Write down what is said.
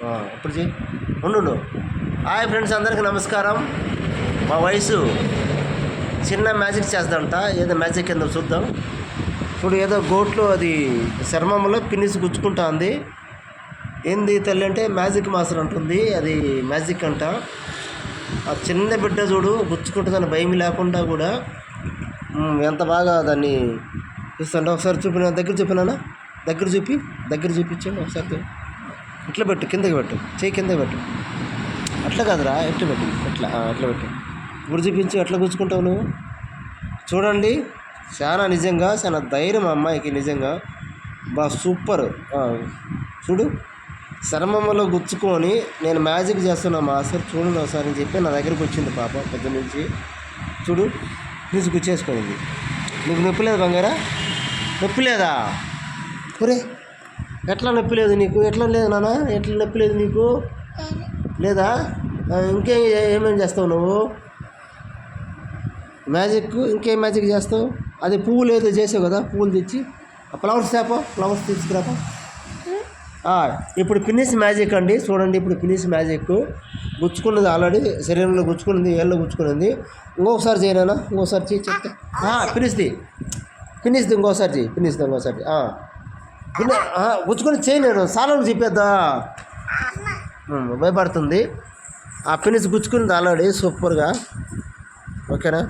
ఇప్పుడు చెయ్యి ఉండు. హాయ్ ఫ్రెండ్స్, అందరికీ నమస్కారం. మా వయసు చిన్న మ్యాజిక్ చేద్దాంట. ఏదో మ్యాజిక్ కింద చూద్దాం. ఇప్పుడు ఏదో గోట్లో అది చర్మంలో పిన్నిసి గుచ్చుకుంటా ఉంది. ఏంది తల్లి అంటే మ్యాజిక్ మాస్టర్ అంటుంది. అది మ్యాజిక్ అంట. ఆ చిన్న బిడ్డ చూడు గుచ్చుకుంటుందని భయం లేకుండా కూడా ఎంత బాగా దాన్ని చూస్తుంటే. ఒకసారి చూపిన దగ్గర చూపినా, దగ్గర చూపించండి ఒకసారి. ఇట్లా పెట్టు, కిందకి పెట్టు, చేయి కిందకి పెట్టు. అట్లా కాదురా, ఎట్లా పెట్టు, అట్లా పెట్టు. ఇప్పుడు చూపించి ఎట్లా గుచ్చుకుంటావు నువ్వు. చూడండి, నిజంగా చాలా ధైర్యం ఆ అమ్మాయికి. నిజంగా సూపర్. చూడు, చర్మంలో గుచ్చుకొని నేను మ్యాజిక్ చేస్తున్నా మాస్టర్ చూడండి ఒకసారి అని చెప్పి నా దగ్గరికి వచ్చింది పాప పెద్ద నుంచి. చూడు, నీసు గుచ్చేసుకునింది. నీకు నొప్పి లేదు బంగారా? నొప్పి లేదా? ఒరే, ఎట్లా నొప్పి లేదు నీకు? ఎట్లా లేదు నాన్న? ఎట్లా నొప్పి లేదు నీకు? లేదా? ఏమేమి చేస్తావు నువ్వు మ్యాజిక్? ఇంకేం మ్యాజిక్ చేస్తావు? అది పువ్వులు ఏదో చేసావు కదా, పువ్వులు తెచ్చి ఫ్లవర్స్ తీసుకురాపా. ఇప్పుడు ఫినిష్ మ్యాజిక్ అండి. చూడండి, ఇప్పుడు ఫినిష్ మ్యాజిక్. గుచ్చుకున్నది ఆల్రెడీ, శరీరంలో గుచ్చుకున్నది, ఏళ్ళలో గుచ్చుకున్నది. ఇంకొకసారి చేయనా? ఇంకోసారి చేయి చెప్తా. ఫినిష్ది ఇంకోసారి చేయి. గుచ్చుకొని చేయి. నేను సార్లు చెప్పేద్దా, భయపడుతుంది. ఆ ఫినిష్ గుచ్చుకున్నది ఆల్రెడీ సూపర్గా. ఓకేనా?